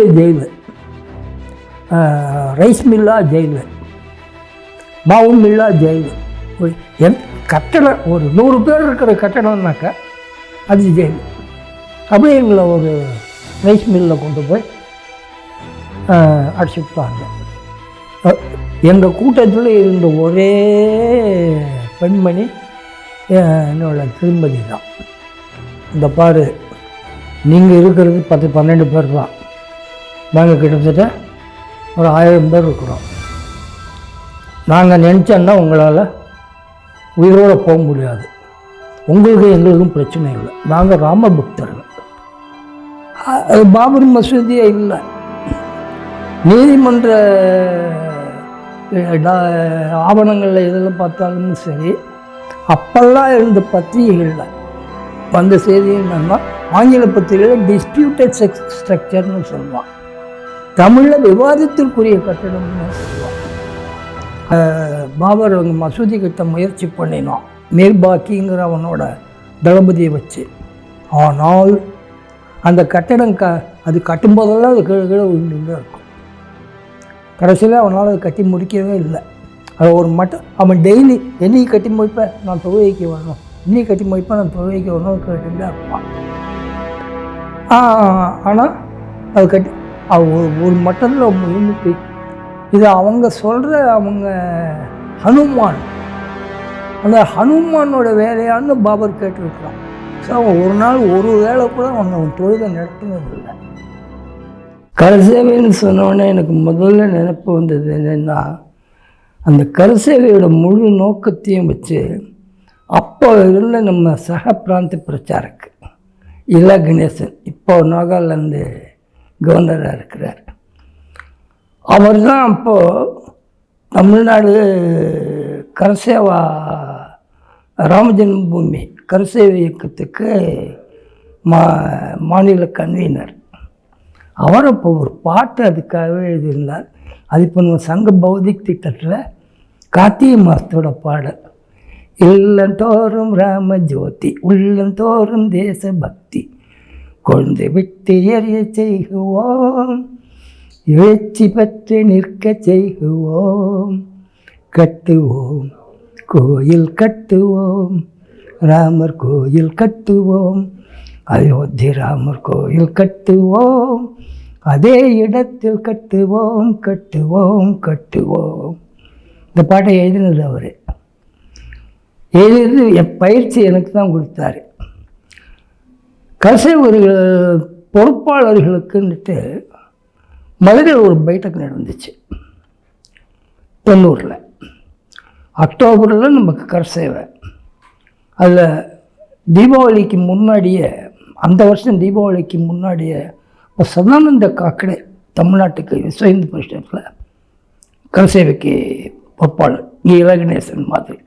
மூணு jail, rice மில்லா jail, மாவு மில்லா jail. கட்டடம் ஒரு 100 பேர் இருக்கிற கட்டடம்னாக்கா அது ஜெயில். அப்படியே எங்களை ஒரு ரைஸ் மில்லில் கொண்டு போய் அடிச்சுட்டாங்க. எங்கள் கூட்டத்தில் இருந்த ஒரே பெண்மணி என்னோட திருமதி தான். இந்த பாரு, நீங்கள் இருக்கிறது 10-12 பேர் தான், நாங்கள் கிட்டத்தட்ட ஒரு 1000 பேர் இருக்கிறோம். நாங்கள் நினச்சோன்னா உங்களால் உயிரோடு போக முடியாது. உங்களுக்கு எங்களுக்கும் பிரச்சனை இல்லை. நாங்கள் ராம பக்தர்கள். பாபர் மசூதியே இல்லை. நீதிமன்ற ஆவணங்களில் எதில் பார்த்தாலும் சரி, அப்பெல்லாம் இருந்த பத்திரிகைகளில் வந்த செய்தி என்னன்னா, ஆங்கில பத்திரிகையில் டிஸ்பியூட்டட் ஸ்ட்ரக்சர்னு சொல்லுவான், தமிழில் விவாதத்திற்குரிய கட்டடம்னு சொல்லுவான். பாபர் அவங்க மசூதி கட்ட முயற்சி பண்ணினான், மீர்பாக்கிங்கிற அவனோட தளபதியை வச்சு. ஆனால் அந்த கட்டடம் அது கட்டும்போதெல்லாம் அது கீழே விழுந்துட்டு இருக்கும். கடைசியில் அவனால் அதை கட்டி முடிக்கவே இல்லை. அது ஒரு மட்டும் அவன் டெய்லி என்னைக்கு கட்டி முடிப்பேன், நான் தொழுகைக்கு வரணும், இன்னைக்கு கட்டி முடிப்பேன், நான் தொழுகைக்கு வரணும் கேட்டுட்டு இருப்பான். ஆனால் அது கட்டி ஒரு மட்டத்தில் முன்னுக்கு இது அவங்க சொல்கிற அவங்க ஹனுமான், அந்த ஹனுமானோட வேலையான்னு பாபர் கேட்டிருக்கிறான். ஸோ அவன் ஒரு நாள் ஒரு வேளை கூட அவன் தொழுகை நடத்தினது இல்லை. கருசேவைன்னு சொன்னோடனே எனக்கு முதல்ல நினைப்பு வந்தது என்னென்னா, அந்த கருசேவையோட முழு நோக்கத்தையும் வச்சு அப்போ இருந்த நம்ம சக பிராந்த பிரச்சாரக்கு இலா கணேசன், இப்போ நாகாலாந்து கவர்னராக இருக்கிறார். அவர் தான் அப்போது தமிழ்நாடு கரசேவா ராமஜென்மபூமி கரசேவை இயக்கத்துக்கு மாநில கன்வீனர். அவர் அப்போ ஒரு பாட்டு அதுக்காகவே எழுதியிருந்தார். அது இப்போ நம்ம சங்க பௌதிக் திட்டத்தில் கார்த்திகை மாதத்தோட பாடல், இல்லந்தோறும் ராம ஜோதி உள்ளந்தோறும் தேச பக்தி கொழுந்து விட்டு எரிய செய்குவோம் வெற்றி பற்றி நிற்க செய்குவோம் கட்டுவோம் கோயில் கட்டுவோம் ராமர் கோயில் கட்டுவோம் அயோத்தி ராமர் கோயில் கட்டுவோம் அதே இடத்தில் கட்டுவோம் கட்டுவோம் கட்டுவோம். இந்த பாட்டை எழுதினது அவர். எழுதி பயிற்சி எனக்கு தான் கொடுத்தாரு. கரசேவர்கள் பொறுப்பாளர்களுக்குன்னுட்டு மதுரையில் ஒரு பைட்டக் நடந்துச்சு 90 அக்டோபரில் நமக்கு கரசேவை. அதில் தீபாவளிக்கு முன்னாடியே, அந்த வருஷம் தீபாவளிக்கு முன்னாடியே இப்போ சதானந்த காக்கடே தமிழ்நாட்டுக்கு விஸ்வ இந்து பரிஷத்தில் கரசேவைக்கு பொறுப்பாளர், இங்கே இலா கணேசன் மாதிரி.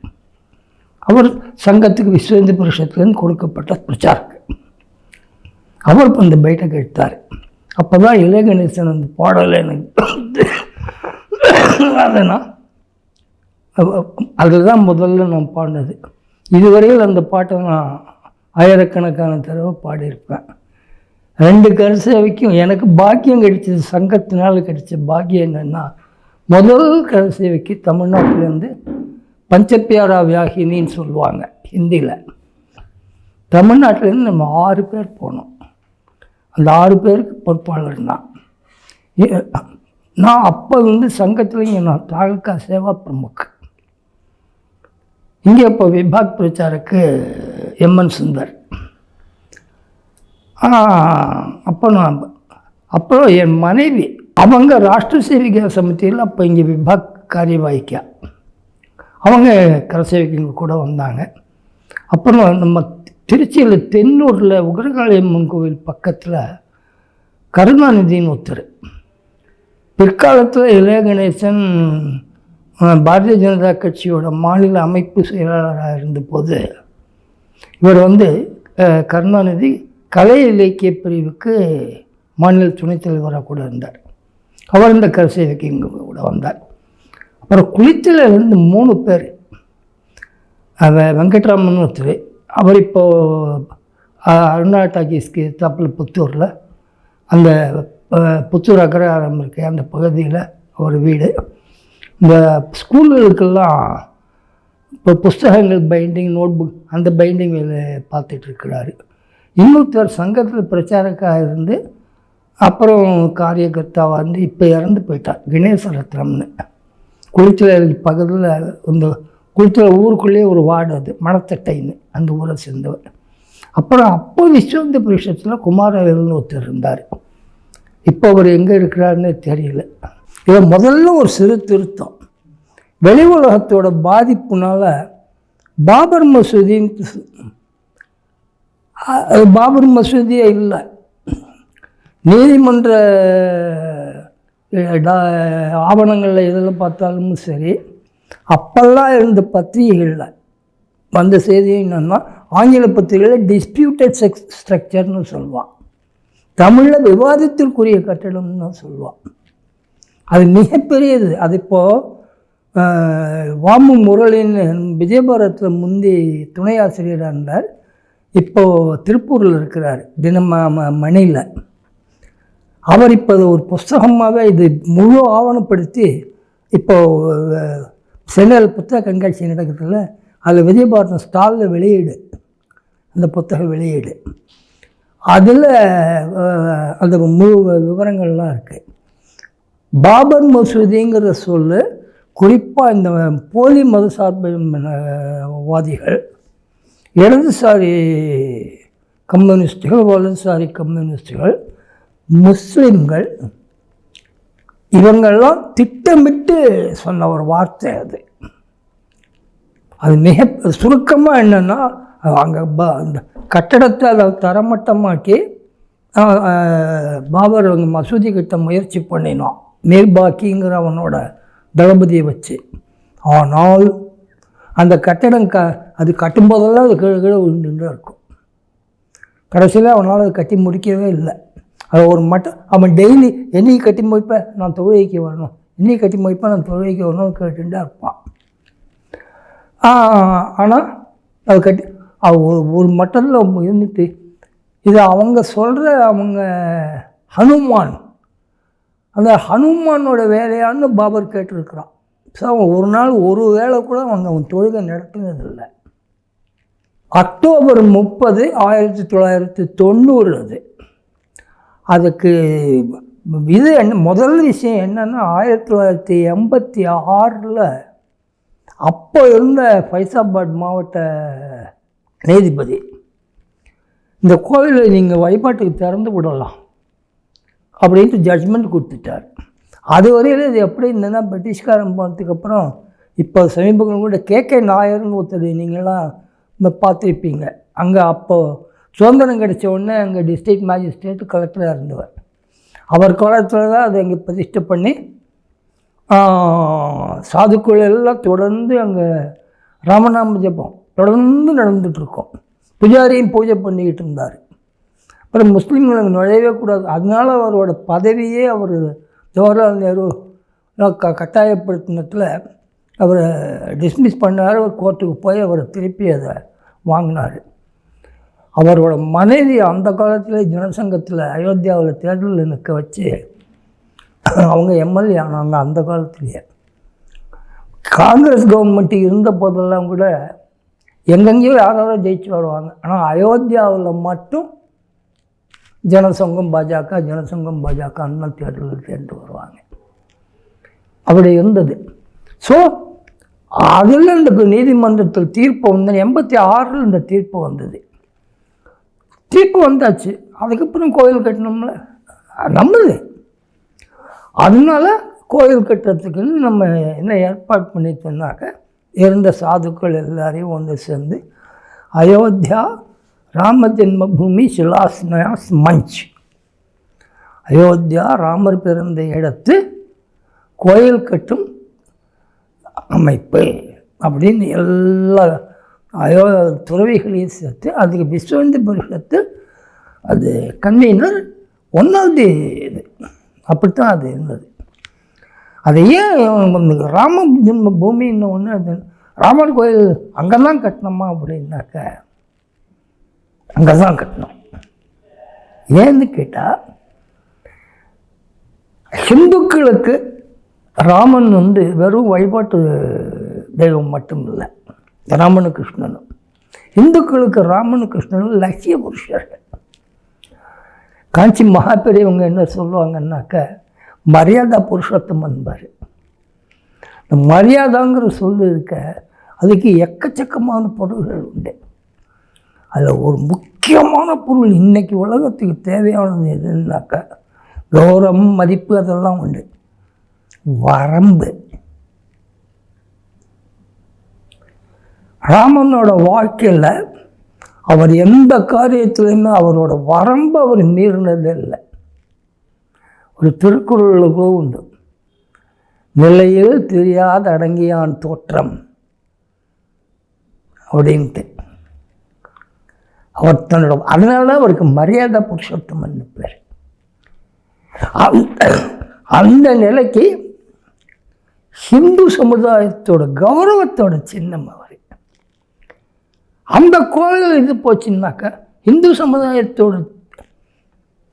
அவர் சங்கத்துக்கு விஸ்வ இந்து பரிஷத்துலேருந்து கொடுக்கப்பட்ட பிரச்சாரக்கு அவர் இப்போ அந்த பைட்டக் எடுத்தார். அப்போ தான் இலா கணேசன் அந்த பாடலை எனக்கு அதனால் அதுதான் முதல்ல நான் பாடினது. இதுவரையில் அந்த பாட்டை நான் ஆயிரக்கணக்கான தடவை பாடியிருப்பேன். 2 கரசேவைக்கும் எனக்கு பாக்கியம் கிடைச்சது. சங்கத்தினால் கிடைச்ச பாக்கியம் என்னென்னா, முதல் கரசேவைக்கு தமிழ்நாட்டிலேருந்து பஞ்சப்பியாரா வியாகினின்னு சொல்லுவாங்க ஹிந்தியில். தமிழ்நாட்டிலேருந்து நம்ம 6 பேர் போனோம். அந்த 6 பேருக்கு பொறுப்பாளர் நான் அப்போ சங்கத்துலேயும் நான் தாலுக்கா சேவா பிரமுக். இங்கே இப்போ விபாக் பிரச்சாரக்கு எம்என் சுந்தர். அப்புறம் என் மனைவி அவங்க ராஷ்டிர சேவிகா சமிதியில் அப்போ இங்கே விபாக் காரியவாய்க்கா அவங்க கரசேவைக்கு இங்கே கூட வந்தாங்க. அப்புறம் நம்ம திருச்சியில் தென்னூரில் உக்ரகாளி அம்மன் கோவில் பக்கத்தில் கருணாநிதின்னு ஒருத்தர், பிற்காலத்தில் இளைய கணேசன் பாரதிய ஜனதா கட்சியோட மாநில அமைப்பு செயலாளராக இருந்தபோது இவர் கருணாநிதி கலை இலக்கிய பிரிவுக்கு மாநில துணைத் தலைவராக கூட இருந்தார். அவர் இந்த கரசேவைக்கு இங்கே கூட வந்தார். அப்புறம் குளித்தலையிலேருந்து 3 பேர், வெங்கட்ராமன் ஒருத்தர், அவர் இப்போது அருணா டாக்கீஸ்க்கு தாப்பில் புத்தூரில் அந்த புத்தூர் அக்ரஹாரம் இருக்கு அந்த பகுதியில் ஒரு வீடு. இந்த ஸ்கூல்களுக்கெல்லாம் இப்போ புஸ்தகங்கள் பைண்டிங், நோட்புக் அந்த பைண்டிங் வேலை பார்த்துட்ருக்கிறாரு. இன்னொருத்தர் சங்கத்தில் பிரச்சாரக்காக இருந்து அப்புறம் காரியகர்த்தாவாக இருந்து இப்போ இறந்து போயிட்டார், கணேசரத்னம்னு. குளித்தலை பக்கத்தில் இந்த குளித்தலை ஊருக்குள்ளேயே ஒரு வார்டு, அது மணத்தட்டைன்னு, அந்த ஊரை சேர்ந்தவர். அப்புறம் அப்போ விஸ்வந்த பரிஷத்தில் குமாரவேல்னு ஒருத்தர் இருந்தார். இப்போ அவர் எங்கே இருக்கிறாருன்னு தெரியல. இதை முதல்ல ஒரு சிறு திருத்தம், வெளி உலகத்தோட பாதிப்புனால பாபர் மசூதியே இல்லை. நீதிமன்ற ஆவணங்களில் எதில் பார்த்தாலும் சரி, அப்போல்லாம் இருந்த பத்திரிகைகளில் வந்த செய்தி என்னன்னா, ஆங்கில பத்திரிகையில் டிஸ்பியூட்டட் ஸ்ட்ரக்சர்னு சொல்லுவான், தமிழில் விவாதத்திற்குரிய கட்டடம்னு தான் சொல்லுவான். அது மிகப்பெரியது. அது இப்போது வாமு முரளின்னு விஜயபாரத்தில் முந்தி துணை ஆசிரியராக இருந்தார், இப்போது திருப்பூரில் இருக்கிறார் மணியில். அவர் இப்போ ஒரு புஸ்தகமாகவே இது முழு ஆவணப்படுத்தி இப்போது சென்னையில் புத்தக கண்காட்சி நடக்கிறதுல அதில் விஜயபாரதம் ஸ்டாலில் வெளியீடு, அந்த புத்தக வெளியீடு, அதில் அந்த முழு விவரங்கள்லாம் இருக்குது. பாபர் மசூதிங்கிற சொல்லு குறிப்பாக இந்த போலி மதசார்பவாதிகள், இடதுசாரி கம்யூனிஸ்டுகள், வலதுசாரி கம்யூனிஸ்டுகள், முஸ்லிம்கள், இவங்கெல்லாம் திட்டமிட்டு சொன்ன ஒரு வார்த்தை அது. அது மிக சுருக்கமாக என்னென்னா, அங்கே அந்த கட்டடத்தை அதை தரமட்டமாக்கி பாபர் அவங்க மசூதி கட்ட முயற்சி பண்ணினான், மீர்பாக்கிங்கிற அவனோட தளபதியை வச்சு. ஆனால் அந்த கட்டடம் அது கட்டும்போதெல்லாம் அது கீழே கீழே விழுந்துட்டு இருக்கும். கடைசியில் அவனால் அதை கட்டி முடிக்கவே இல்லை. அது ஒரு மட்டும் அவன் டெய்லி என்னைக்கு கட்டி முடிப்பேன், நான் தொழுகைக்கு வரணும், இன்னைக்கு கட்டி முடிப்பேன், நான் தொழுகைக்கு வரணும்னு கேட்டுட்டு இருப்பான். ஆனால் அது கட்டி ஒரு மட்டத்தில் இருந்துட்டு, இது அவங்க சொல்கிற அவங்க ஹனுமான், அந்த ஹனுமானோட வேலையான்னு பாபர் கேட்டிருக்கிறான். ஸோ அவன் ஒரு நாள் ஒரு வேளை கூட அவன் தொழுகை நடத்தினதில்லை. அக்டோபர் 30, 1990 அது. அதுக்கு இது முதல் விஷயம் என்னென்னா, 1986 அப்போ இருந்த ஃபைசாபாத் மாவட்ட நீதிபதி இந்த கோவிலை நீங்கள் வழிபாட்டுக்கு திறந்து விடலாம் அப்படின்ட்டு ஜட்ஜ்மெண்ட் கொடுத்துட்டார். அது வரையில் இது எப்படி இருந்ததுன்னா, பிரிட்டிஷ்காரன் போனதுக்கப்புறம் இப்போ சமீபங்கள் கூட கே நாயர்னு ஒருத்தர் நீங்களாம் பார்த்துருப்பீங்க. அங்கே அப்போது சுதந்திரம் கிடைச்ச உடனே அங்கே டிஸ்ட்ரிக்ட் மேஜிஸ்ட்ரேட் கலெக்டராக இருந்தவர். அவர் காலத்தில் தான் அதை அங்கே பிரதிஷ்டை பண்ணி சாதுக்கள் எல்லாம் தொடர்ந்து அங்கே ராமநாம ஜபம் தொடர்ந்து நடந்துகிட்ருக்கோம். புஜாரியும் பூஜை பண்ணிக்கிட்டு இருந்தார். அப்புறம் முஸ்லீம்கள் அங்கே நுழையவே கூடாது. அதனால் அவரோட பதவியே அவர் ஜவஹர்லால் நேரு கட்டாயப்படுத்தினத்தில் அவரை டிஸ்மிஸ் பண்ணார். அவர் கோர்ட்டுக்கு போய் அவரை திருப்பி அதை வாங்கினார். அவரோட மனைவி அந்த காலத்தில் ஜனசங்கத்தில் அயோத்தியாவில் தேர்தலில் நிற்க வச்சு அவங்க எம்எல்ஏ ஆனாங்க. அந்த காலத்துலேயே காங்கிரஸ் கவர்மெண்ட் இருந்த போதெல்லாம் கூட எங்கெங்கேயோ யாராவது ஜெயிச்சு வருவாங்க. ஆனால் அயோத்தியாவில் மட்டும் ஜனசங்கம் பாஜக அண்ணன் தேர்தலில் சேர்ந்து வருவாங்க. அப்படி இருந்தது. ஸோ அதில் இந்த நீதிமன்றத்தில் தீர்ப்பு வந்து 86 இந்த தீர்ப்பு வந்தது. தீர்ப்பு வந்தாச்சு. அதுக்கப்புறம் கோயில் கட்டணும்ல நம்மளது. அதனால கோயில் கட்டுறதுக்குன்னு நம்ம என்ன ஏற்பாடு பண்ணிட்டோம்னாக்க, இருந்த சாதுக்கள் எல்லாரையும் ஒன்று சேர்ந்து அயோத்தியா ராம ஜென்ம பூமி சிலாஸ்னயாஸ் மஞ்ச், அயோத்தியா ராமர் பிறந்த இடத்து கோயில் கட்டும் அமைப்பு அப்படின்னு எல்லா துறவிகளையும் சேர்த்து அதுக்கு விஸ்வ பரிஷத்து அது கன்வீனர் ஒன்றாவது இது அப்படித்தான் அது இருந்தது. அதை ஏன் ராம ஜென்ம பூமின்னு ஒன்று, அது ராமர் கோயில் அங்கே தான் கட்டணுமா அப்படின்னாக்க, அங்கே தான் கட்டணும். ஏன்னு கேட்டால், ஹிந்துக்களுக்கு ராமன் வெறும் வழிபாட்டு தெய்வம் மட்டும் இல்லை, ராமனு கிருஷ்ணனும். இந்துக்களுக்கு ராமனு கிருஷ்ணனும் லட்சிய புருஷர்கள். காஞ்சி மகாபெரியவங்க என்ன சொல்லுவாங்கன்னாக்க மரியாதா புருஷோத்தமன்பார். இந்த மரியாதாங்கிற சொல்லு இருக்க அதுக்கு எக்கச்சக்கமான பொருள்கள் உண்டு. அதில் ஒரு முக்கியமான பொருள் இன்றைக்கி உலகத்துக்கு தேவையானது எதுனாக்கா கௌரவம், மதிப்பு, அதெல்லாம் உண்டு. வரம்பு. ராமனோட வாழ்க்கையில் அவர் எந்த காரியத்திலையுமே அவரோட வரம்பு அவர் மீறினதே இல்லை. ஒரு திருக்குறளுக்கு உண்டு, நிலையில் தெரியாத அடங்கியான் தோற்றம் அப்படின்ட்டு. அவர் தன்னோட, அதனால அவருக்கு மரியாதை புருஷோத்தமன் பேர். அந்த நிலைக்கு ஹிந்து சமுதாயத்தோட கௌரவத்தோட சின்னம் அவர். அந்த கோவில் இது போச்சுன்னாக்கா இந்து சமுதாயத்தோட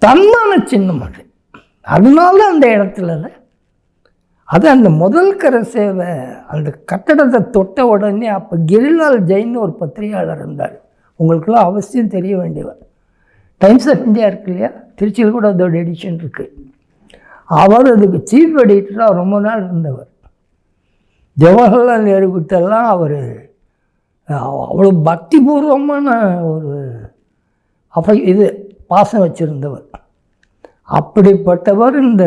தன்மான சின்னம் அது. அதனால அந்த இடத்துல அது அந்த முதல் கரை சேவை அந்த கட்டடத்தை தொட்ட உடனே அப்போ கிரிலால் ஜெயின் ஒரு பத்திரிகையாளர் இருந்தார். உங்களுக்கெல்லாம் அவசியம் தெரிய வேண்டியவர். டைம்ஸ் ஆஃப் இந்தியா இருக்கு இல்லையா, திருச்சியில் கூட அதோட எடிஷன் இருக்குது. அவர் அதுக்கு சீஃப் எடிட்டராக ரொம்ப நாள் இருந்தவர். ஜவஹர்லால் நேரு கிட்டெல்லாம் அவர் அவ்வளோ பக்திபூர்வமான ஒரு பாசம் வச்சுருந்தவர். அப்படிப்பட்டவர் இந்த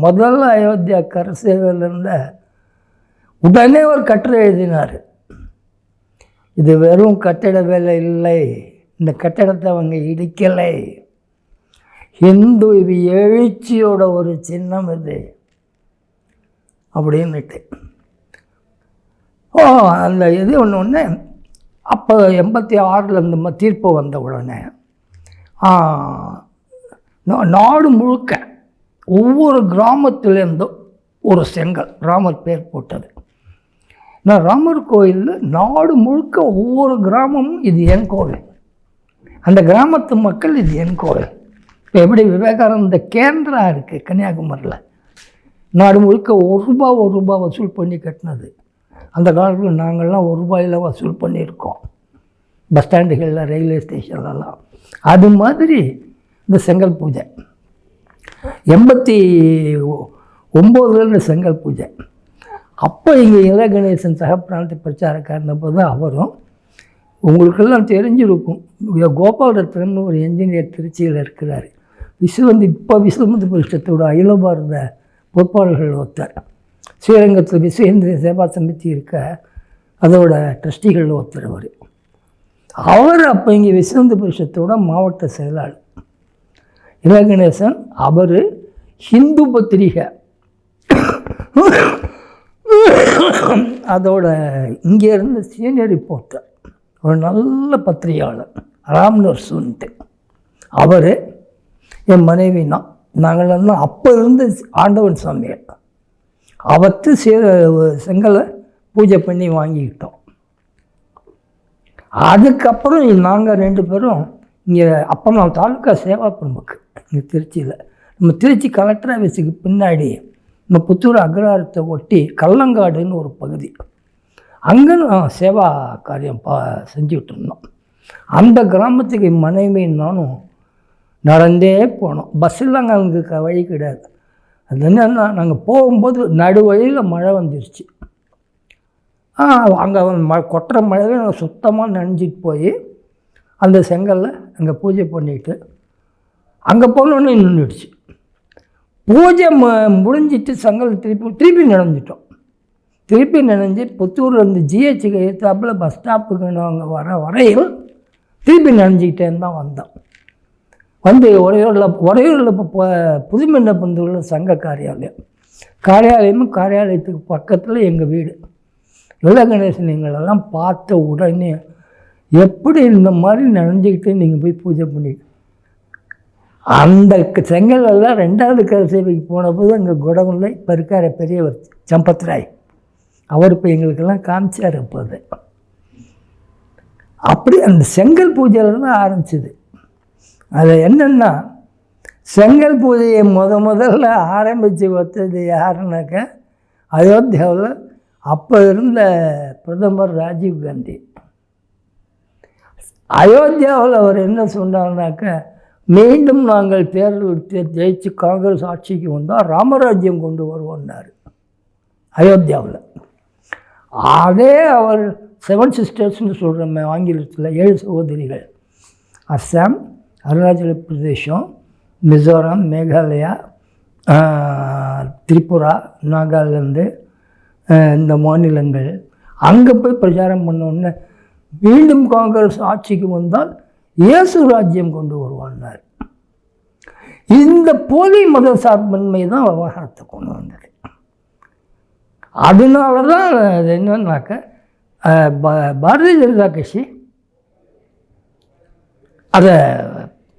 முதல் அயோத்தியா கரை சேவையில் இருந்த உடனே ஒரு கட்டுரை எழுதினார். இது வெறும் கட்டிட வேலை இல்லை, இந்த கட்டிடத்தை அவங்க இடிக்கலை, ஹிந்து இது எழுச்சியோட ஒரு சின்னம் இது அப்படின்னுட்டு. அந்த இது ஒன்று அப்போ 86 இந்த தீர்ப்பு வந்த உடனே நாடு முழுக்க ஒவ்வொரு கிராமத்துலேருந்தும் ஒரு செங்கல் ராமர் பேர் போட்டது. நான் ராமர் கோயிலில் நாடு முழுக்க ஒவ்வொரு கிராமமும் இது என் கோவில், அந்த கிராமத்து மக்கள் இது என் கோவில். இப்போ எப்படி விவேகானந்த கேந்திரா இருக்குது கன்னியாகுமரியில், நாடு முழுக்க ஒரு ரூபா வசூல் பண்ணி கட்டினது. அந்த காலத்தில் நாங்கள்லாம் ₹1 வசூல் பண்ணியிருக்கோம் பஸ் ஸ்டாண்டுகளில், ரயில்வே ஸ்டேஷன்லலாம். அது மாதிரி இந்த செங்கல் பூஜை 89 செங்கல் பூஜை. அப்போ இங்கே இள கணேசன் சகப்பிராந்தி பிரச்சாரக்காரன் போது அவரும், உங்களுக்கெல்லாம் தெரிஞ்சிருக்கும், கோபால் ரத்னன் ஒரு என்ஜினியர் திருச்சியில் இருக்கிறார். இப்போ விஸ்வமந்த பரிஷத்தோட அகில பாரத பொறுப்பாளர்கள் ஒருத்தர், ஸ்ரீரங்கத்தில் விஸ்வேந்திர சேவா சமிதி இருக்க அதோட ட்ரஸ்டிகளில் ஒருத்தர் அவர் அப்போ இங்கே விஸ்வந்த பரிஷத்தோட மாவட்ட செயலாளர் இள கணேசன். அவர் ஹிந்து பத்திரிகை அதோட இங்கே இருந்த சீனியர் ரிப்போர்ட்டர், ஒரு நல்ல பத்திரிகையாளர் ராம்நர்சுன்ட்டு. அவர் என் மனைவினா நாங்களெல்லாம் அப்போ இருந்த ஆண்டவன் சாமியார் அவத்து செங்கலை பூஜை பண்ணி வாங்கிக்கிட்டோம். அதுக்கப்புறம் நாங்கள் 2 பேரும் இங்கே, அப்போ நான் தாலுக்கா சேவா பிரமுக்கு இங்கே திருச்சியில், நம்ம திருச்சி கலெக்டர் ஆஃபீஸுக்கு பின்னாடி நம்ம புத்தூர் அக்ரஹாரத்தை ஒட்டி கல்லங்காடுன்னு ஒரு பகுதி, அங்கே நான் சேவா காரியம் செஞ்சுக்கிட்டு இருந்தோம். அந்த கிராமத்துக்கு மனைவி நானும் நடந்தே போனோம். பஸ்ஸெல்லாம் அங்கே வழி கிடையாது. அது என்னென்னா, நாங்கள் போகும்போது நடுவழியில் மழை வந்துருச்சு. அங்கே கொட்டுற மழையில் நாங்கள் சுத்தமாக நனைஞ்சிட்டு போய் அந்த செங்கலில் அங்கே பூஜை பண்ணிவிட்டு அங்கே போனோன்னே நின்றுடுச்சு. பூஜை முடிஞ்சிட்டு செங்கல் திருப்பி நனைஞ்சிட்டோம். திருப்பி நனைஞ்சி புத்தூர்லேருந்து ஜிஹெச்சுக்கு ஏற்றாப்பில் பஸ் ஸ்டாப்புக்கு நாங்கள் வரையில் திருப்பி நனைஞ்சிக்கிட்டேன்னு தான் வந்தோம். உறையூரில் இப்போ புதுமண்டபந்தூரில் சங்க காரியாலயமும் காரியாலயத்துக்கு பக்கத்தில் எங்கள் வீடு. இள கணேசன் எங்களெல்லாம் பார்த்த உடனே, எப்படி இந்த மாதிரி நனைஞ்சிக்கிட்டு நீங்கள் போய் பூஜை பண்ணிட்டு, அந்த செங்கலெல்லாம் 2வது கரை சேவைக்கு போனபோது அங்கே குடவுனில் இப்போ இருக்கார் பெரியவர் சம்பத்ராய், அவர் இப்போ எங்களுக்கெல்லாம் காமிச்சார். அப்போது அப்படி அந்த செங்கல் பூஜையில் தான் ஆரம்பிச்சிது. அது என்னென்னா, செங்கல் பூஜையை முதல்ல ஆரம்பித்து வச்சது யாருன்னாக்க அயோத்தியாவில் அப்போ இருந்த பிரதமர் ராஜீவ் காந்தி. அயோத்தியாவில் அவர் என்ன சொன்னார்னாக்க, மீண்டும் நாங்கள் தேர்தல் ஜெயிச்சு காங்கிரஸ் ஆட்சிக்கு வந்தால் ராமராஜ்யம் கொண்டு வருவோன்னார் அயோத்தியாவில். அதே அவர் 7 சிஸ்டர்ஸ்னு சொல்கிறோமே ஆங்கிலத்தில், 7 சகோதரிகள், அஸ்ஸாம், அருணாச்சல பிரதேசம், மிசோரம், மேகாலயா, திரிபுரா, நாகாலாந்து, இந்த மாநிலங்கள். அங்கே போய் பிரச்சாரம் பண்ணோன்னே மீண்டும் காங்கிரஸ் ஆட்சிக்கு வந்தால் இயேசு ராஜ்யம் கொண்டு வருவான்னார். இந்த போலி மத சார்பின்மை தான் விவகாரத்தை கொண்டு வந்தது. அதனால தான் அது என்னன்னாக்க பாரதிய ஜனதா கட்சி அதை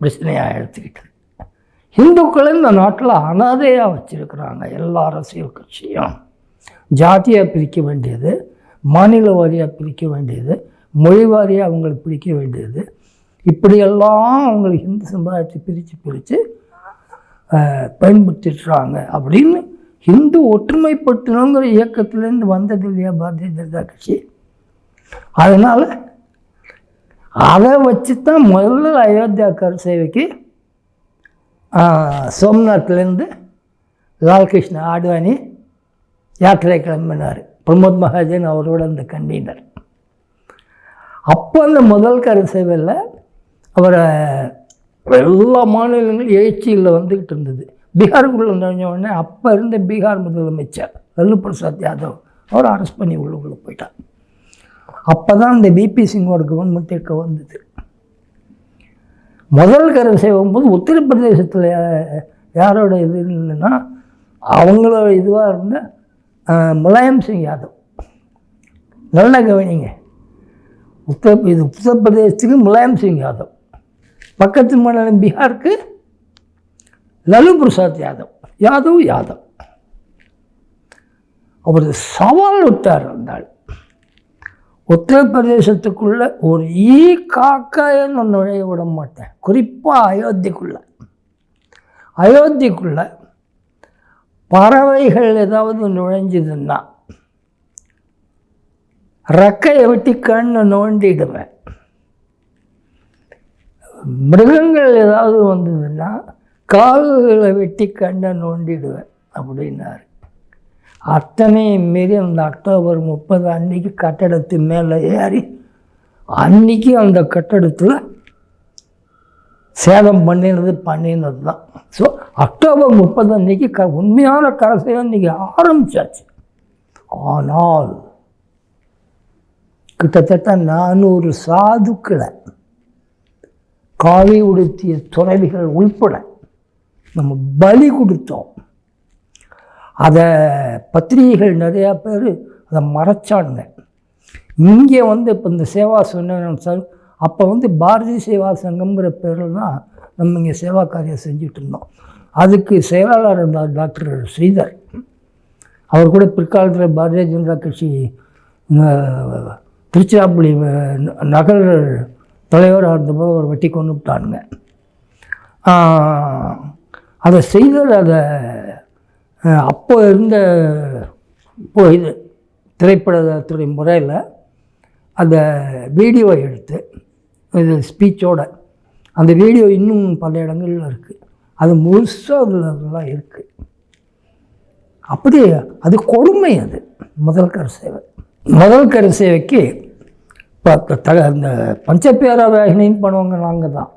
பிரச்சனையாக எடுத்துக்கிட்டு இந்துக்களை இந்த நாட்டில் அனாதையாக வச்சுருக்கிறாங்க. எல்லா அரசியல் கட்சியும் ஜாதியாக பிரிக்க வேண்டியது, மாநில வாரியாக பிரிக்க வேண்டியது, மொழி வாரியாக அவங்களை பிரிக்க வேண்டியது, இப்படியெல்லாம் அவங்களுக்கு இந்து சமுதாயத்தை பிரித்து பயன்படுத்திடுறாங்க அப்படின்னு இந்து ஒற்றுமைப்படுத்தணுங்கிற இயக்கத்துலேருந்து வந்தது இல்லையா பாரதிய ஜனதா கட்சி. அதனால் அதை வச்சு தான் முதல்ல அயோத்தியா கருசேவைக்கு சோம்நாத்லேருந்து லால்கிருஷ்ண ஆட்வானி யாத்திரை கிளம்பினார். பிரமோத் மகாஜன் அவரோட அந்த கன்வீனர். அப்போ அந்த முதல் கருசேவையில் அவரை எல்லா மாநிலங்களும் எழுச்சியில் வந்துக்கிட்டு இருந்தது. பீகாருக்குள்ளே நுழைஞ்ச உடனே அப்போ இருந்த பீகார் முதலமைச்சர் லல்லு பிரசாத் யாதவ் அவர் அரெஸ்ட் பண்ணி உள்ளுக்குள்ளே போயிட்டார். அப்போ தான் இந்த பிபி சிங்கோட கவர்மெண்ட் இருக்க வந்தது. முதல் கருசேவும் போது உத்தரப்பிரதேசத்தில் யாரோட இது இல்லைன்னா அவங்களோட இதுவாக இருந்த முலாயம் சிங் யாதவ். நல்லா கவனிங்க, உத்தரப்பிரதேசத்துக்கு முலாயம் சிங் யாதவ், பக்கத்து மாநிலம் பீகாருக்கு லல்லு பிரசாத் யாதவ். அவர் சவால் விட்டார். இருந்தால் உத்தரப்பிரதேசத்துக்குள்ள ஒரு காக்காயன்னு நுழைய விட மாட்டேன். குறிப்பாக அயோத்திக்குள்ள பறவைகள் ஏதாவது நுழைஞ்சதுன்னா ரெக்கையை வெட்டி கண்ணை நோண்டிடுவேன். மிருகங்கள் ஏதாவது வந்ததுன்னா கால்களை வெட்டி கண்ணை நோண்டிடுவேன் அப்படின்னாரு. அத்தனையும் மீறி அந்த அக்டோபர் 30 அன்னைக்கு கட்டடத்து மேலே ஏறி அன்றைக்கி அந்த கட்டடத்தில் சேதம் பண்ணினது தான். ஸோ அக்டோபர் 30 அன்னைக்கு உண்மையான கரசேவை இன்றைக்கி ஆரம்பித்தாச்சு. ஆனால் கிட்டத்தட்ட 400 சாதுக்களை காவி உடுத்திய துறவிகள் உள்பட நம்ம பலி கொடுத்தோம். அதை பத்திரிகைகள் நிறையா பேர் அதை மறைச்சானுங்க. இங்கே இப்போ இந்த சேவா சொன்ன அப்போ பாரதிய சேவா சங்கம்ங்கிற பேரில் தான் நம்ம இங்கே சேவா காரியம் செஞ்சுட்டு இருந்தோம். அதுக்கு செயலாளர் இருந்தார் டாக்டர் ஸ்ரீதர். அவர் கூட பிற்காலத்தில் பாரதிய ஜனதா கட்சி திருச்சிராப்பள்ளி நகர் தலைவராக இருந்தபோது அவர் வெட்டி கொண்டு விட்டானுங்க. அதை செய்தர் அதை அப்போ இருந்த இது திரைப்படத்துறை முறையில் அந்த வீடியோ எடுத்து இது ஸ்பீச்சோட அந்த வீடியோ இன்னும் பல இடங்களில் இருக்குது. அது முழுசாக அதெல்லாம் இருக்குது. அப்படி அது கொடுமை. அது முதல் கருசேவைக்கு இப்போ அந்த பஞ்சபேராவாகினின்னு பண்ணுவாங்க. நாங்கள் தான்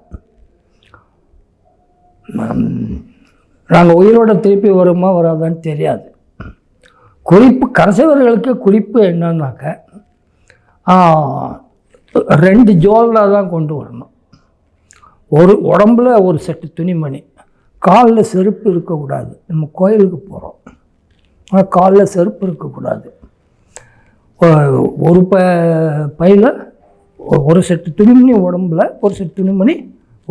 நாங்கள் உயிரோட திருப்பி வருமா வராதான்னு தெரியாது. கரசேவர்களுக்கு குறிப்பு என்னன்னாக்க 2 ஜோலாக தான் கொண்டு வரணும். ஒரு உடம்புல ஒரு செட்டு துணிமணி, காலில் செருப்பு இருக்கக்கூடாது. நம்ம கோயிலுக்கு போகிறோம், ஆனால் காலில் செருப்பு இருக்கக்கூடாது. ஒரு பையில் ஒரு செட்டு துணிமணி, உடம்புல ஒரு செட்டு துணிமணி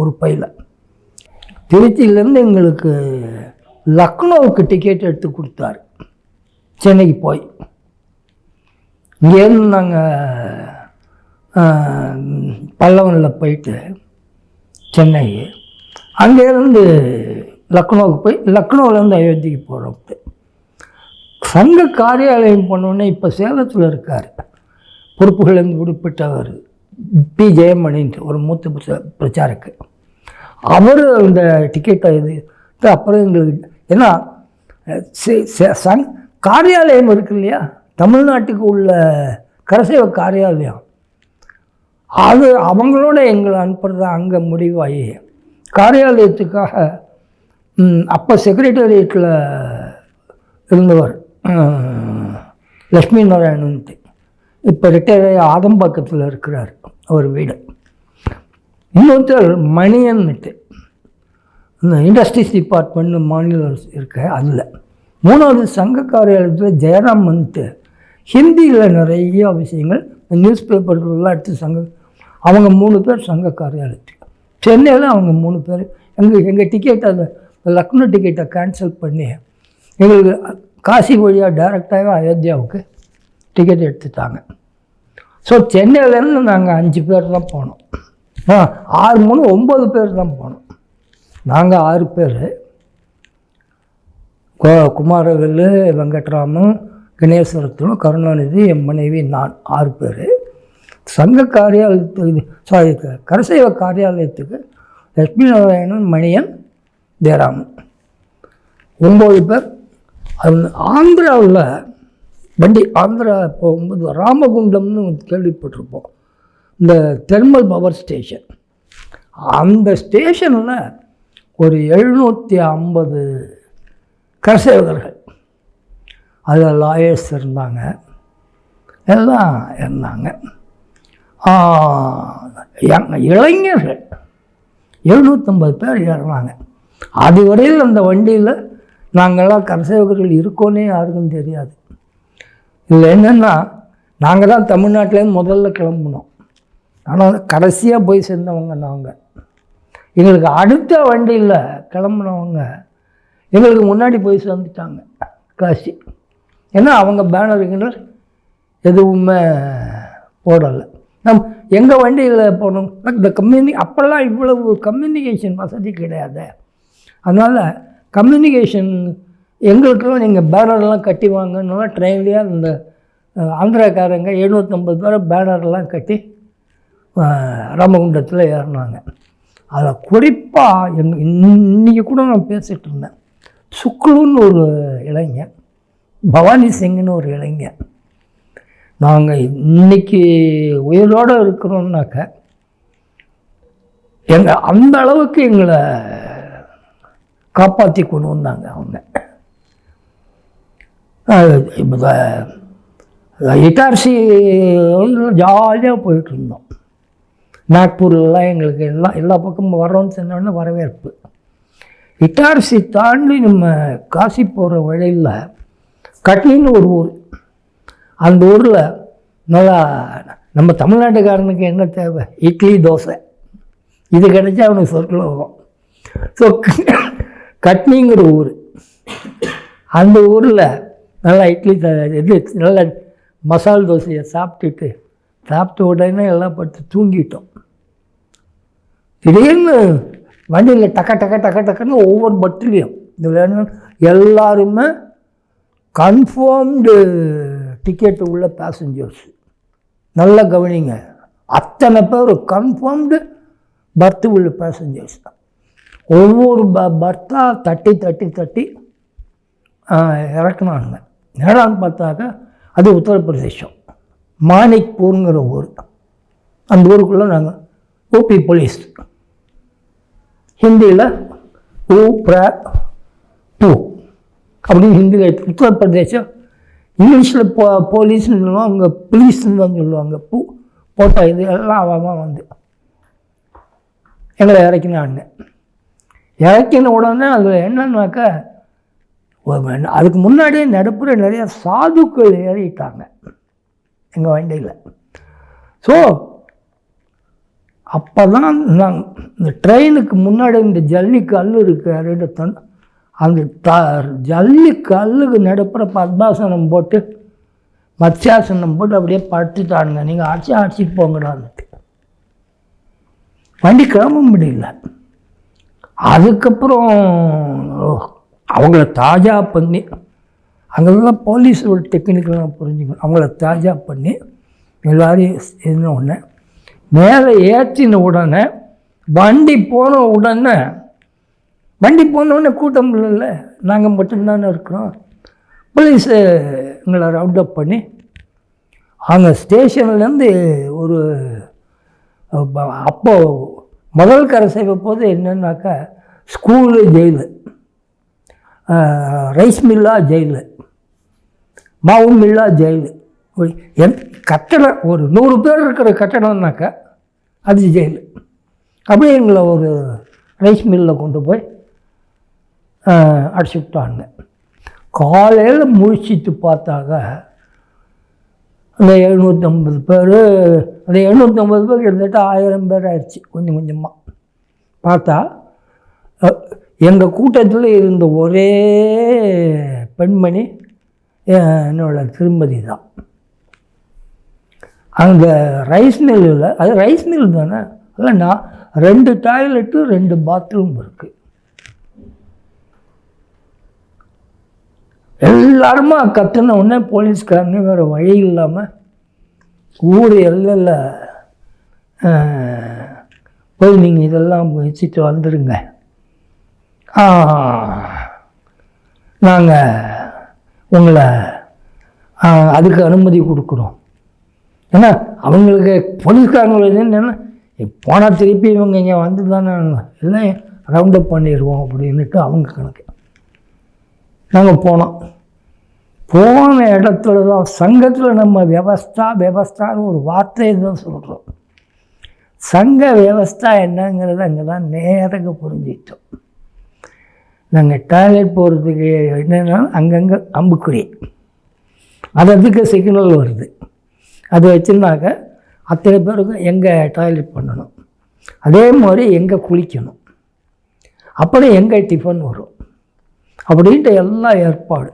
ஒரு பையில். திருச்சியிலேருந்து எங்களுக்கு லக்னோவுக்கு டிக்கெட் எடுத்து கொடுத்தாரு. சென்னைக்கு போய் இங்கேருந்து நாங்கள் பல்லவனில் போயிட்டு சென்னை, அங்கேருந்து லக்னோவுக்கு போய் லக்னோவிலேருந்து அயோத்திக்கு போகிறோம். சங்க காரியாலயம் பண்ணோன்னே இப்போ சேலத்தில் இருக்கார், பொறுப்புகளிலிருந்து விடுபட்டவர் பி ஜெயமணின்ட்டு ஒரு மூத்த பிரச்சாரக்கு. அவர் அந்த டிக்கெட்டை இது அப்புறம் எங்களுக்கு ஏன்னா காரியாலயம் இருக்கு இல்லையா, தமிழ்நாட்டுக்கு உள்ள கரசேவை காரியாலயம், அது அவங்களோட எங்களை அனுப்புறது அங்கே முடிவாகி காரியாலயத்துக்காக அப்போ செக்ரட்டரியேட்டில் இருந்தவர் லக்ஷ்மி நாராயணன்ட்டு, இப்போ ரிட்டையர் ஆகி ஆதம்பாக்கத்தில் இருக்கிறார் அவர் வீடு. இன்னொருத்தர் மணியன்னுட்டு இந்த இண்டஸ்ட்ரீஸ் டிபார்ட்மெண்ட் மாநில இருக்க அதில். மூணாவது சங்க காரியாலயத்தில் ஜெயராமன்ட்டு ஹிந்தியில் நிறைய விஷயங்கள் நியூஸ் பேப்பர்கள்லாம் எடுத்து அவங்க 3 பேர் சங்க காரியாலயத்துக்கு. சென்னையில் அவங்க 3 பேர் எங்கள் டிக்கெட்டை அந்த லக்னோ டிக்கெட்டை கேன்சல் பண்ணி எங்களுக்கு காசி வழியாக டைரெக்டாகவே அயோத்தியாவுக்கு டிக்கெட் எடுத்துட்டாங்க. ஸோ சென்னையிலேருந்து நாங்கள் 5 பேர் தான் போனோம். 6 3 9 பேர் தான் போனோம். நாங்கள் 6 பேர், குமாரவேலு, வெங்கட்ராமன், கணேசரத்னம், கருணாநிதி, என் மனைவி, நான் 6 பேர். சங்க காரியாலயத்துக்கு கரசேவை காரியாலயத்துக்கு லட்சுமி நாராயணன், மணியன், ஜெயராமன் 9 பேர். அது ஆந்திராவில் ஆந்திரா போகும்போது ராமகுண்டம்னு கேள்விப்பட்டிருப்போம், இந்த தெர்மல் பவர் ஸ்டேஷன். அந்த ஸ்டேஷனில் ஒரு 750 கரசேவகர்கள், அதில் லாயர்ஸ் இருந்தாங்க, எல்லாம் இருந்தாங்க. இளைஞர்கள் 750 பேர் ஏறினாங்க. அதுவரையில் அந்த வண்டியில் நாங்கள்லாம் கரசேவகர்கள் இருக்கோன்னே யாருக்கும் தெரியாது. இதில் என்னென்னா, நாங்கள் தான் தமிழ்நாட்டிலேருந்து முதல்ல கிளம்புனோம், ஆனால் கடைசியாக போய் சேர்ந்தவங்க நாங்கள். எங்களுக்கு அடுத்த வண்டியில் கிளம்புனவங்க எங்களுக்கு முன்னாடி போய் சேர்ந்துட்டாங்க காசி. ஏன்னா அவங்க பேனருங்கள் எதுவுமே போடலை. எங்கள் வண்டியில் போனோம். இந்த அப்போல்லாம் இவ்வளவு கம்யூனிகேஷன் வசதி கிடையாது. அதனால் கம்யூனிகேஷன் எங்களுக்கெல்லாம் நீங்கள் பேனர்லாம் கட்டி வாங்கனால ட்ரெயின்லேயே இந்த ஆந்திராக்காரங்க 750 பேரை பேனர்லாம் கட்டி ராமகுண்டத்தில் ஏறினாங்க. அதில் குறிப்பாக இன்றைக்கி கூட நான் பேசிகிட்டு இருந்தேன், சுக்லுன்னு ஒரு இளைஞன், பவானி சிங்னு ஒரு இளைஞன். நாங்கள் இன்றைக்கி உயிரோடு இருக்கிறோம்னாக்க அந்த அளவுக்கு எங்களை காப்பாற்றி கொண்டு வந்தாங்க அவங்க. இட்டார்சி ஜாலியாக போயிட்டு இருந்தோம். நாக்பூர்லாம் எங்களுக்கு எல்லா பக்கமும் வர்றோன்னு சொன்னோடனே வரவேற்பு. இட்டார்சி தாண்டி நம்ம காசி போகிற வழியில் கட்னின்னு ஒரு ஊர், அந்த ஊரில் நல்லா நம்ம தமிழ்நாட்டுக்காரனுக்கு என்ன தேவை, இட்லி தோசை, இது கிடைச்சா அவனுக்கு சொர்க்கலோகம். ஸோ கட்னிங்கிற ஊர், அந்த ஊரில் நல்லா இட்லி நல்லா மசால் தோசையை சாப்பிட்டு உடனே எல்லாம் படுத்து தூங்கிட்டோம். திடீர்னு வண்டியில் டக்குன்னு ஒவ்வொரு பட்டிலையும் இதில் எல்லாருமே கன்ஃபார்ம்டு டிக்கெட்டு உள்ள பேசஞ்சர்ஸ். நல்லா கவனிங்க, அத்தனை பேர் கன்ஃபார்ம்டு பர்த்து உள்ள பேசஞ்சர்ஸ். ஒவ்வொரு பர்த்தாக தட்டி இறக்குனாங்க. நேரான்னு பார்த்தாக்கா அது உத்தரப்பிரதேசம், மாணிக்பூருங்கிற ஊர். அந்த ஊருக்குள்ளே நாங்கள் ஓபி போலீஸ், ஹிந்தியில் ஊ அப்படின்னு ஹிந்தியில், உத்தரப்பிரதேசம் இங்கிலீஷில் போலீஸ்னு சொல்லுவாங்க, அவங்க போலீஸ்ன்னு தான் சொல்லுவாங்க. போட்டோ இது எல்லாம் அவன் வந்து எங்களை இறக்கினாங்க. இறக்கின உடனே அதில் என்னன்னாக்கா, அதுக்கு முன்னாடியே நடுப்புற நிறைய சாதுக்கள் ஏறிட்டாங்க எங்கள் வண்டியில். ஸோ அப்போ தான் நாங்கள் இந்த ட்ரெயினுக்கு முன்னாடி இந்த ஜல்லி கல் இருக்குது, அந்த ஜல்லி கல்லுக்கு நடுப்புற பத்மாசனம் போட்டு மத்யாசனம் போட்டு அப்படியே படுத்துட்டானுங்க. நீங்கள் அடிச்சுட்டு போங்கடான்னுட்டு வண்டி கிளம்ப முடியல. அதுக்கப்புறம் அவங்கள தாஜா பண்ணி, அங்கெல்லாம் போலீஸோட டெக்னிக்கெல்லாம் புரிஞ்சுக்கணும், அவங்கள தாஜா பண்ணி எல்லோரையும் இருந்த உடனே மேலே ஏற்றின உடனே வண்டி போன உடனே கூட்டம் இல்லைல்ல, நாங்கள் மட்டும்தானே இருக்கிறோம். போலீஸு எங்களை ரவுண்ட் அப் பண்ணி அங்கே ஸ்டேஷன்லேருந்து ஒரு அப்போது முதல் கரை செய்வ போது என்னன்னாக்கா ஸ்கூலு ஜெயிலு, ரைஸ் மில்லா ஜெயிலு, மாவு மில்லா ஜெயிலு, கட்டடம் ஒரு 100 பேர் இருக்கிற கட்டடம்னாக்கா அது ஜெயிலு. அப்படியே எங்களை ஒரு ரைஸ் மில்லில் கொண்டு போய் அடிச்சு விட்டாங்க. காலையில் முழிச்சிட்டு பார்த்தாக்க அந்த 750 பேர், அந்த 750 பேர் கிட்டத்தட்ட 1000 பேர் ஆயிடுச்சு. கொஞ்சம் கொஞ்சமாக பார்த்தா எங்கள் கூட்டத்தில் இருந்த ஒரே பெண்மணி என்னோட திருமதி தான். அங்கே ரைஸ் மில்லில், அது ரைஸ் மில் தானே, இல்லைன்னா 2 டாய்லெட்டு 2 பாத்ரூம் இருக்குது. எல்லாருமா கற்றுன உடனே போலீஸ்காரனே வேறு வழி இல்லாமல் ஊர் எல்லையில் போய் நீங்கள் இதெல்லாம் வச்சுட்டு வந்துடுங்க, நாங்கள் உங்களை அதுக்கு அனுமதி கொடுக்குறோம். ஏன்னா அவங்களுக்கு போலீஸ்காரங்களுக்கு என்னென்னா போனால் திருப்பி இவங்க இங்கே வந்து தானே எல்லாம் ரவுண்ட் அப் பண்ணிடுவோம் அப்படின்ட்டு அவங்க கணக்கு. நாங்கள் போன இடத்துல தான் சங்கத்தில் நம்ம வியவஸ்தான்னு ஒரு வார்த்தையை தான் சொல்கிறோம். சங்க வியவஸ்தா என்னங்கிறத அங்கே தான் நேராக புரிஞ்சிட்டோம். நாங்கள் டாய்லெட் போகிறதுக்கு என்னென்னா அங்கங்கே அம்புக்குறி, அதுக்கு சிக்னல் வருது, அது வச்சுருந்தாக்க அத்தனை பேருக்கு எங்கே டாய்லெட் பண்ணணும், அதே மாதிரி எங்கே குளிக்கணும், அப்படி எங்கே டிஃபன் வரும் அப்படின்ட்டு எல்லாம் ஏற்பாடு.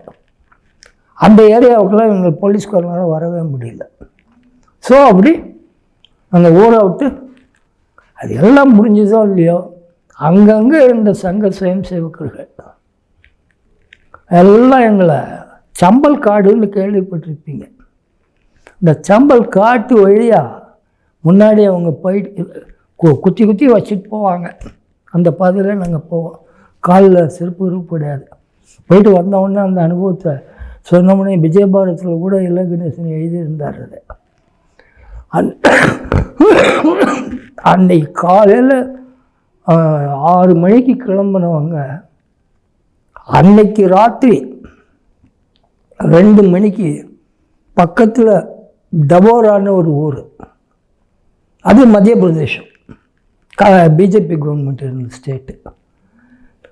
அந்த ஏரியாவுக்குலாம் எங்கள் போலீஸ்காரங்களால் வரவே முடியல. ஸோ அப்படி அந்த ஊரை விட்டு அது எல்லாம் முடிஞ்சதோ இல்லையோ அங்கங்கே இருந்த சங்க சுயம் சேவகர்கள் எல்லாம் எங்களை சம்பல் காடுன்னு கேள்விப்பட்டிருப்பீங்க. இந்த சம்பல் காட்டு வழியாக முன்னாடி அவங்க போயிட்டு குத்தி குத்தி வச்சுட்டு போவாங்க. அந்த பாதையில் நாங்கள் போவோம், காலில் செருப்பு கிடையாது. போயிட்டு வந்தோடனே அந்த அனுபவத்தை சொன்னோம்னே விஜயபாரத்தில் கூட இல்லை கணேசன் எழுதியிருந்தார். அன்னைக்கு காலையில் 6 மணிக்கு கிளம்பினவங்க அன்னைக்கு ராத்திரி 2 மணிக்கு பக்கத்தில் டபோரான்னு ஒரு ஊர், அது மத்திய பிரதேசம், பிஜேபி கவர்மெண்ட் இருந்த ஸ்டேட்டு.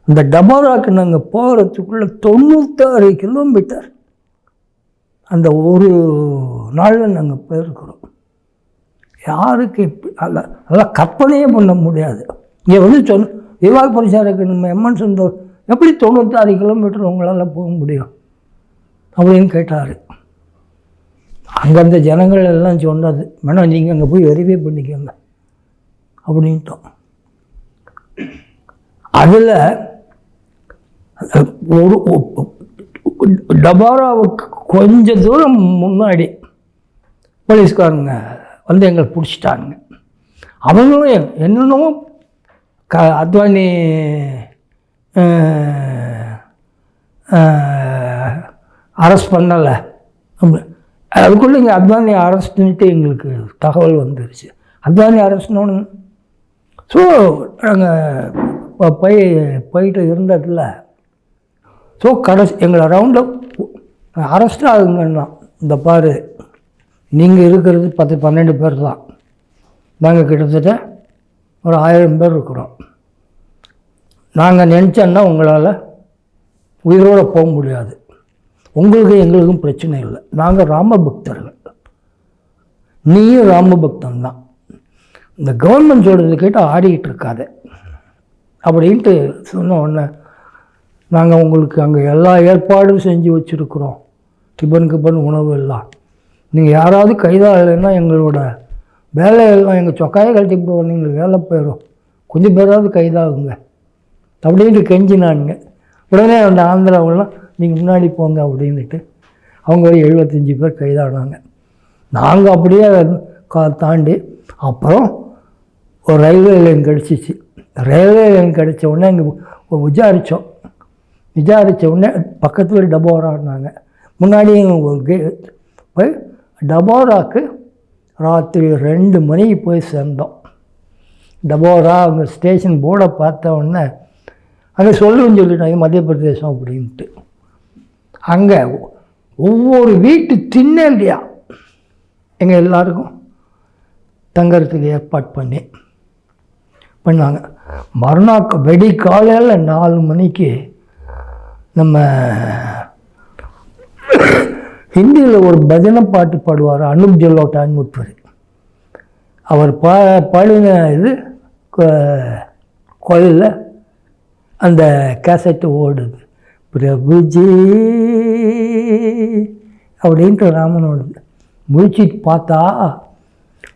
இந்த டபோராக்கு நாங்கள் போகிறதுக்குள்ளே 96 கிலோமீட்டர் அந்த ஒரு நாளில் நாங்கள் போயிருக்கிறோம். யாருக்கு அதெல்லாம் கற்பனையே பண்ண முடியாது. இங்கே வந்து விவாக பரிசாரக்கு நம்ம எம்என் சுந்தர் எப்படி 96 கிலோமீட்டர் உங்களால் போக முடியும் அப்படின்னு கேட்டார். அங்கேருந்த ஜனங்கள் எல்லாம் சொன்னது, வேணாம் நீங்கள் அங்கே போய் வெரிஃபை பண்ணிக்கோங்க அப்படின்ட்டோம். அதில் ஒரு டபாராவுக்கு கொஞ்சம் தூரம் முன்னாடி போலீஸ்காரங்க வந்து எங்களை பிடிச்சிட்டாங்க. அவங்களும் என்னென்னமோ அத்வானி அரெஸ்ட் பண்ணலை, அதுக்குள்ளே இங்கே அத்வானி அரெஸ்ட் பண்ணிட்டு எங்களுக்கு தகவல் வந்துருச்சு. அத்வானி அரெஸ்ட்னு ஸோ நாங்கள் போயிட்டு இருந்ததில்ல. ஸோ கடைசி எங்களை ரவுண்டில் அரெஸ்ட் ஆகுங்கன்னா, இந்த பாரு நீங்கள் இருக்கிறது 10-12 பேர் தான், நாங்கள் கிட்டத்தட்ட ஒரு 1000 பேர் இருக்கிறோம். நாங்கள் நினச்சோன்னா உங்களால் உயிரோடு போக முடியாது, உங்களுக்கு எங்களுக்கும் பிரச்சனை இல்லை, நாங்கள் ராமபக்தர்கள், நீயும் ராமபக்தன் தான், இந்த கவர்மெண்ட் சொல்கிறது கேட்டு ஆடிக்கிட்டு இருக்காது அப்படின்ட்டு சொன்ன உடனே நாங்கள் உங்களுக்கு அங்கே எல்லா ஏற்பாடும் செஞ்சு வச்சுருக்குறோம், டிபன் உணவு எல்லாம், நீங்கள் யாராவது கைதாகலைன்னா எங்களோட வேலையெல்லாம் எங்கள் சொக்காயை கழட்டி போடுவோம், நீங்கள் வேலை போயிடும், கொஞ்சம் பேராவது கைதாகுங்க அப்படின்ட்டு கெஞ்சினானுங்க. உடனே அந்த ஆந்திராவெல்லாம் நீங்கள் முன்னாடி போங்க அப்படின்ட்டு அவங்க ஒரு 75 பேர் கைதானாங்க. நாங்கள் அப்படியே தாண்டி அப்புறம் ஒரு ரயில்வே லைன் கிடச்சிச்சு. ரயில்வே லைன் கிடச்ச உடனே இங்கே விசாரித்த உடனே பக்கத்தில் டபோரான்னாங்க. முன்னாடி ஒரு போய் டபோராக்கு ராத்திரி 2 மணிக்கு போய் சேர்ந்தோம். டபோரா அவங்க ஸ்டேஷன் போர்டை பார்த்த உடனே அங்கே சொல்லிட்டாங்க மத்திய பிரதேசம் அப்படின்ட்டு. அங்கே ஒவ்வொரு வீட்டு திண்ணலையா எங்கள் எல்லாருக்கும் தங்கறதுக்கு ஏற்பாடு பண்ணாங்க. மறுநாள் வெடி காலையில் 4 மணிக்கு நம்ம ஹிந்தியில் ஒரு பஜனை பாட்டு பாடுவார் அனுப் ஜலோட்டான்னு ஒருத்தர். அவர் பாடின இது கோயிலில் அந்த கேசட்டு ஓடுது, பிரபுஜி அப்படின்ட்டு ராமன் ஓடுது. முடிச்சிட்டு பார்த்தா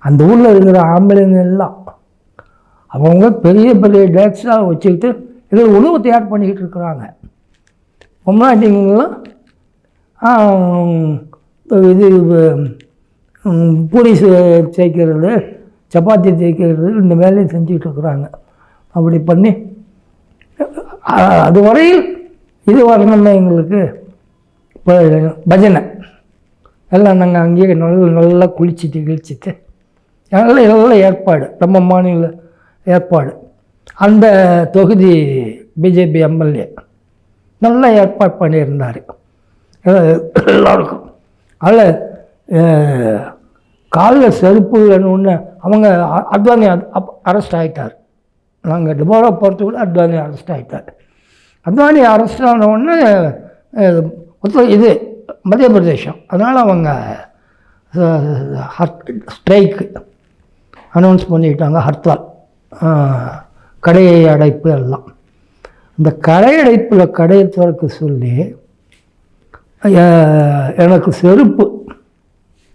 அந்த ஊரில் இருக்கிற ஆம்பளைங்க எல்லாம் அவங்க பெரிய பெரிய டேக்ஸாக வச்சுக்கிட்டு இதில் உணவு தயார் பண்ணிக்கிட்டு இருக்கிறாங்க. பொம்னாட்டிங்கெல்லாம் இது பூரி தேய்க்கிறது, சப்பாத்தி தேய்க்கிறது, இந்த வேலையும் செஞ்சுக்கிட்டு இருக்கிறாங்க. அப்படி பண்ணி அது வரையில் இது வரணும்னா எங்களுக்கு இப்போ பஜனை எல்லாம் நாங்கள் அங்கேயே நல்லா கிழிச்சிட்டு எல்லாம் ஏற்பாடு, நம்ம மாநில ஏற்பாடு. அந்த தொகுதி பிஜேபி எம்எல்ஏ நல்லா ஏற்பாடு பண்ணியிருந்தார் எல்லாருக்கும். அதில் காலில் செருப்பு இல்லைன்னு அவங்க அத்வானி அரெஸ்ட் ஆகிட்டார். நாங்கள் டபோரா போகிறதுக்குள்ள அத்வானி அரெஸ்ட் ஆகிட்டார். அத்வானி அரெஸ்ட் ஆன உடனே இது மத்திய பிரதேசம், அதனால் அவங்க ஸ்ட்ரைக்கு அனௌன்ஸ் பண்ணிக்கிட்டாங்க, ஹர்த்தால், கடை அடைப்பு எல்லாம். இந்த கடை அடைப்பில் கடையை திறக்க சொல்லி எனக்கு செருப்பு,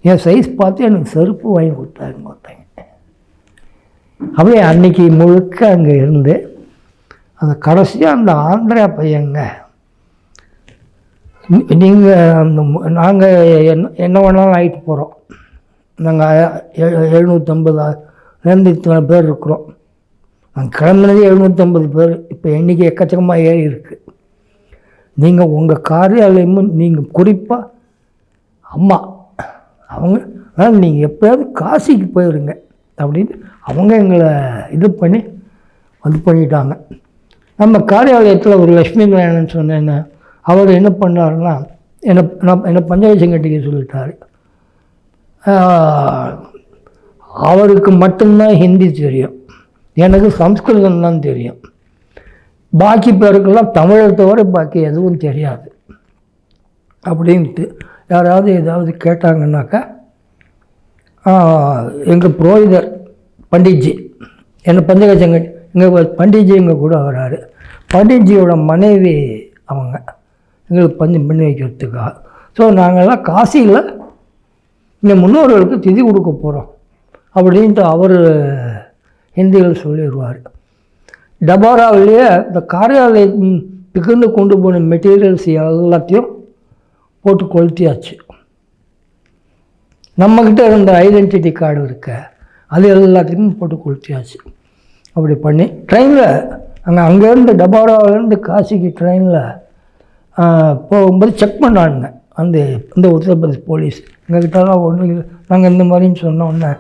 என் சைஸ் பார்த்து எனக்கு செருப்பு வாங்கி கொடுத்தாங்க ஒருத்தங்க. அப்படியே அன்றைக்கி முழுக்க அங்கே இருந்து அந்த கடைசியாக அந்த ஆந்திரா பையங்க, நீங்கள் அந்த நாங்கள் என்ன வேணாலும் ஆகிட்டு போகிறோம், நாங்கள் 750 இத்தனை பேர் இருக்கிறோம். நாங்கள் கிளம்புனதே 750 பேர். இப்போ எண்ணிக்கை எக்கச்சக்கமாக ஏறி இருக்குது. நீங்கள் உங்கள் காரியாலயமும் நீங்கள் குறிப்பாக அம்மா அவங்க நீங்கள் எப்போயாவது காசிக்கு போயிடுங்க அப்படின்னு அவங்க எங்களை இது பண்ணி பண்ணிட்டாங்க. நம்ம காரியாலயத்தில் ஒரு லக்ஷ்மி நாராயணன் சொன்னேன்னு அவர் என்ன பண்ணாருன்னா என்னை பஞ்சாயத்து கட்டிக்க சொல்லிட்டார். அவருக்கு மட்டும்தான் ஹிந்தி தெரியும், எனக்கு சம்ஸ்கிருதம் தான் தெரியும். பாக்கி பேருக்கெல்லாம் தமிழை தவிர பாக்கி எதுவும் தெரியாது அப்படின்ட்டு. யாராவது ஏதாவது கேட்டாங்கன்னாக்கா எங்கள் புரோகிதர் பண்டிட்ஜி, என்னை பஞ்சகச்சங்கட்டி எங்கள் பண்டிட்ஜி எங்கள் கூட வராரு. பண்டிட்ஜியோட மனைவி அவங்க எங்களுக்கு பஞ்சம் பண்ணி வைக்கிறதுக்காக. ஸோ நாங்கள்லாம் காசியில் இந்த முன்னோர்களுக்கு திதி கொடுக்க போகிறோம் அப்படின்ட்டு அவர் ஹிந்தியில் சொல்லிடுவார். டபாராவிலேயே இந்த காரியாலயத்துக்குன்னு கொண்டு போன மெட்டீரியல்ஸ் எல்லாத்தையும் போட்டு கொளுத்தியாச்சு. நம்மக்கிட்ட இருந்த ஐடென்டிட்டி கார்டு இருக்க அது எல்லாத்தையும் போட்டு கொளுத்தியாச்சு. அப்படி பண்ணி ட்ரெயினில் அங்கேருந்து டபாராவிலேருந்து காசிக்கு ட்ரெயினில் போகும்போது செக் பண்ணானுங்க இந்த உத்தரப்பிரதேஷ் போலீஸ். எங்ககிட்டலாம் ஒன்றும் இல்லை, நாங்கள் இந்த மாதிரின்னு சொன்னோன்னே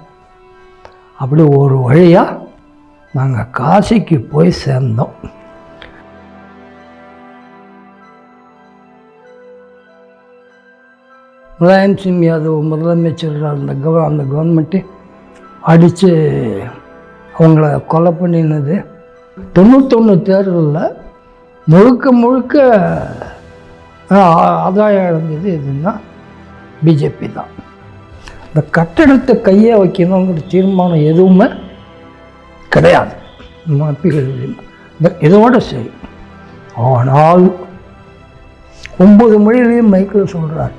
அப்படி ஒரு வழியாக நாங்கள் காசிக்கு போய் சேர்ந்தோம். முலாயம் சிங் யாதவ் முதலமைச்சர் அந்த கவர்மெண்ட்டு அடித்து அவங்கள கொலை பண்ணினது. 91 தேர்தலில் முழுக்க ஆதாயம் அடைஞ்சது எதுன்னா பிஜேபி தான். இந்த கட்டடத்தை கையை வைக்கணுங்கிற தீர்மானம் எதுவுமே கிடையாது மப்பிகள். இதோட சரி. ஆனால் 9 மொழியிலையும் மைக்கில் சொல்கிறார்,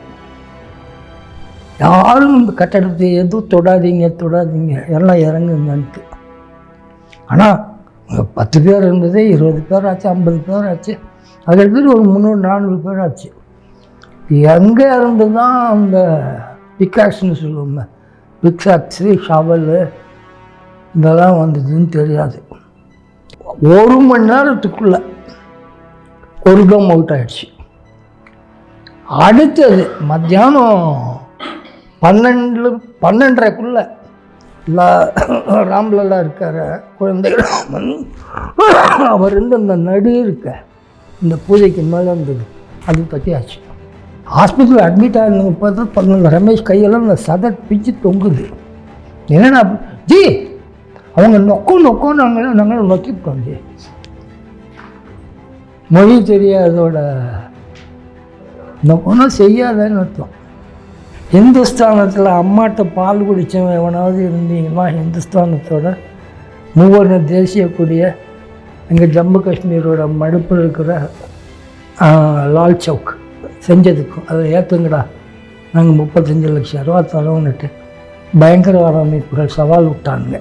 யாரும் இந்த கட்டடத்தை எதுவும் தொடாதீங்க எல்லாம் இறங்குங்கன்ட்டு. ஆனால் 10 பேர் இருந்தது, 20 பேர் ஆச்சு, 50 பேர் ஆச்சு. அது எடுத்துகிட்டு ஒரு 300-400 பேர் ஆச்சு. எங்கே இருந்து தான் அந்த பிக்காக்ஸ்ன்னு சொல்லுவோமே, பிக்ஸாக்ஸு, ஷவலு இதெல்லாம் வந்ததுன்னு தெரியாது. 1 மணி நேரத்துக்குள்ளே ஒரு கம் அவுட் ஆகிடுச்சு. அடுத்தது மத்தியானம் 12:30க்குள்ளே ராம்லெல்லாம் இருக்கார் குழந்தைகள், அவர் இருந்து அந்த நடு இருக்க இந்த பூஜைக்கு மேலே இருந்தது, அது தட்டியாச்சு. ஹாஸ்பிட்டலில் அட்மிட் ஆகிருந்தவங்க பார்த்தா பண்ணல, ரமேஷ் கையெல்லாம் அந்த சதை பிச்சு தொங்குது. என்னென்னா ஜி அவங்க நொக்கம் நாங்களும் நொக்கிவிட்டோம் ஜி. மொழி தெரியாதோட நொக்கம்னா செய்யாதன்னு அர்த்தம். ஹிந்துஸ்தானத்தில் அம்மாட்ட பால் குடித்தவன் எவனாவது இருந்தீங்கன்னா ஹிந்துஸ்தானத்தோட மூவர்ண தேசிய கொடிய எங்கள் ஜம்மு காஷ்மீரோட மடுப்பில் இருக்கிற லால் சவுக் செஞ்சதுக்கும் அதை ஏற்றுங்கடா, நாங்கள் 35 லட்சம் ரூபா தரோன்னுட்டு பயங்கரவாத அமைப்புகள் சவால் விட்டாங்க.